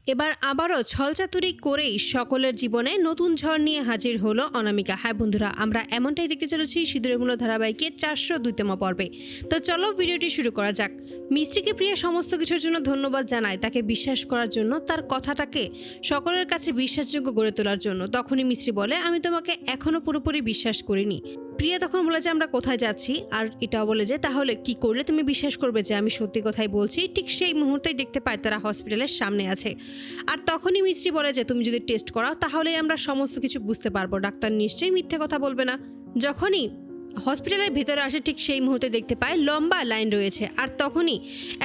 এবার আবারও ছলচাতুরি করেই সকলের জীবনে নতুন ঝড় নিয়ে হাজির হলো অনামিকা। হ্যাঁ বন্ধুরা, আমরা এমনটাই দেখতে চলেছি সিঁদুরের মূল্য ধারাবাহিকের 402তম পর্বে। তো চলো ভিডিওটি শুরু করা যাক। মিস্ত্রিকে প্রিয়া সমস্ত কিছুর জন্য ধন্যবাদ জানায়, তাকে বিশ্বাস করার জন্য, তার কথাটাকে সকলের কাছে বিশ্বাসযোগ্য গড়ে তোলার জন্য। তখনই মিস্ত্রি বলে, আমি তোমাকে এখনো পুরোপুরি বিশ্বাস করিনি। প্রিয়া তখন বলে যে আমরা কোথায় যাচ্ছি, আর এটাও বলে যে তাহলে কি করলে তুমি বিশ্বাস করবে যে আমি সত্যি কথাই বলছি। ঠিক সেই মুহূর্তেই দেখতে পায় তারা হসপিটালের সামনে আছে। আর তখনই মিস্ত্রি বলে যে তুমি যদি টেস্ট করাও তাহলেই আমরা সমস্ত কিছু বুঝতে পারবো, ডাক্তার নিশ্চয়ই মিথ্যে কথা বলবে না। যখনই হসপিটালের ভেতরে আসে ঠিক সেই মুহূর্তে দেখতে পায় লম্বা লাইন রয়েছে। আর তখনই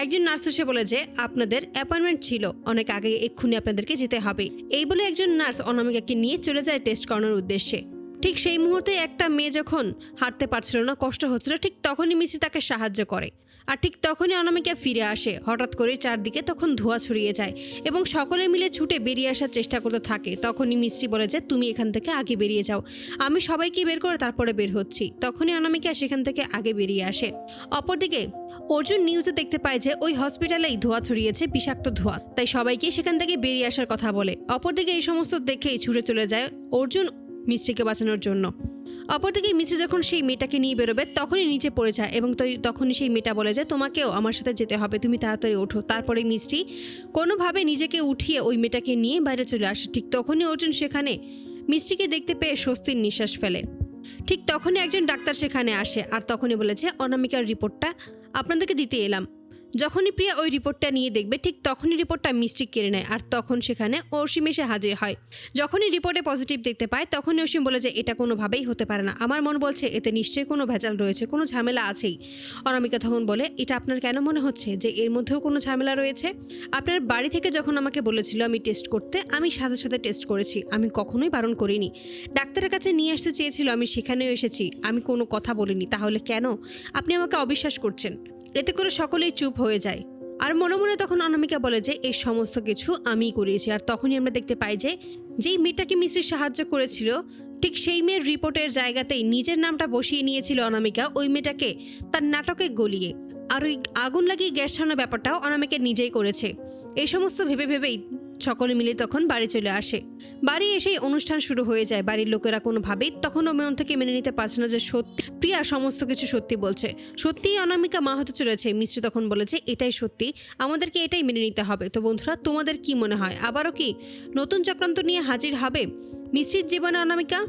একজন নার্স এসে বলে যে আপনাদের অ্যাপয়েন্টমেন্ট ছিল অনেক আগে, এক্ষুনি আপনাদেরকে যেতে হবে। এই বলে একজন নার্স অনামিকাকে নিয়ে চলে যায় টেস্ট করানোর উদ্দেশ্যে। ঠিক সেই মুহূর্তে একটা মেয়ে যখন হাঁটতে পারছিল না, কষ্ট হচ্ছিল, ঠিক তখনই মিস্ত্রি তাকে সাহায্য করে। আর ঠিক তখনই অনামিকা ফিরে আসে। হঠাৎ করে চারদিকে তখন ধোঁয়া ছড়িয়ে যায় এবং সকলে মিলে ছুটে বেরিয়ে আসার চেষ্টা করতে থাকে। তখনই মিস্ত্রি বলে যে তুমি এখান থেকে আগে বেরিয়ে যাও, আমি সবাইকে বের করে তারপরে বের হচ্ছি। তখনই অনামিকা সেখান থেকে আগে বেরিয়ে আসে। অপরদিকে অর্জুন নিউজে দেখতে পায় যে ওই হসপিটালেই ধোঁয়া ছড়িয়েছে, বিষাক্ত ধোঁয়া, তাই সবাইকে সেখান থেকে বেরিয়ে আসার কথা বলে। অপরদিকে এই সমস্ত দেখেই ছুটে চলে যায় অর্জুন মিস্ত্রিকে বাঁচানোর জন্য। অপরদিকে মিস্ত্রি যখন সেই মেয়েটাকে নিয়ে বেরোবে তখনই নিচে পড়ে যায় এবং তখনই সেই মেয়েটা বলে যে তোমাকেও আমার সাথে যেতে হবে, তুমি তাড়াতাড়ি ওঠো। তারপরে মিস্ত্রি কোনোভাবে নিজেকে উঠিয়ে ওই মেয়েটাকে নিয়ে বাইরে চলে আসে। ঠিক তখনই অর্জুন সেখানে মিস্ত্রিকে দেখতে পেয়ে স্বস্তির নিঃশ্বাস ফেলে। ঠিক তখনই একজন ডাক্তার সেখানে আসে আর তখনই বলেছে অনামিকার রিপোর্টটা আপনাদেরকে দিতে এলাম। যখনই প্রিয়া ওই রিপোর্টটা নিয়ে দেখবে ঠিক তখনই রিপোর্টটা মিস্ত্রি কেড়ে নেয়। আর তখন সেখানে অসীম এসে হাজির হয়। যখনই রিপোর্টে পজিটিভ দেখতে পায় তখনই অসীম বলে যে এটা কোনোভাবেই হতে পারে না, আমার মন বলছে এতে নিশ্চয়ই কোনো ভেজাল রয়েছে, কোনো ঝামেলা আছেই। অনামিকা তখন বলে এটা আপনার কেন মনে হচ্ছে যে এর মধ্যেও কোনো ঝামেলা রয়েছে? আপনার বাড়ি থেকে যখন আমাকে বলেছিল আমি টেস্ট করতে, আমি সাথে সাথে টেস্ট করেছি, আমি কখনোই বারণ করিনি। ডাক্তারের কাছে নিয়ে আসতে চেয়েছিল, আমি সেখানেও এসেছি, আমি কোনো কথা বলিনি। তাহলে কেন আপনি আমাকে অবিশ্বাস করছেন? এতে করে সকলেই চুপ হয়ে যায়। আর মনে মনে তখন অনামিকা বলে যে এই সমস্ত কিছু আমিই করিয়েছি। আর তখনই আমরা দেখতে পাই যে যেই মেয়েটাকে মিস্ত্রি সাহায্য করেছিল ঠিক সেই মেয়ের রিপোর্টের জায়গাতেই নিজের নামটা বসিয়ে নিয়েছিল অনামিকা, ওই মেয়েটাকে তার নাটকে গলিয়ে। আর ওই আগুন লাগিয়ে গ্যাস ছাড়ানোর ব্যাপারটাও অনামিকা নিজেই করেছে। এই সমস্ত ভেবে ভেবেই সকলে মিলে তখন বাড়ি চলে আসে। বাড়ি এসেই অনুষ্ঠান শুরু হয়ে যায়। বাড়ির লোকেরা কোনোভাবেই তখনও মন থেকে মেনে নিতে পারছে না যে সত্যি প্রিয়া সমস্ত কিছু সত্যি বলছে, সত্যিই অনামিকা মা হতে চলেছে। মিস্ত্রি তখন বলেছে এটাই সত্যি, আমাদেরকে এটাই মেনে নিতে হবে। তো বন্ধুরা, তোমাদের কি মনে হয় আবারও কি নতুন চক্রান্ত নিয়ে হাজির হবে মিস্ত্রির জীবনে অনামিকা,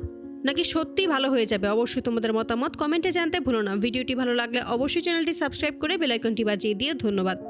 নাকি সত্যিই ভালো হয়ে যাবে? অবশ্যই তোমাদের মতামত কমেন্টে জানতে ভুলো না। ভিডিওটি ভালো লাগলে অবশ্যই চ্যানেলটি সাবস্ক্রাইব করে বেল আইকনটি বাজিয়ে দিও। ধন্যবাদ।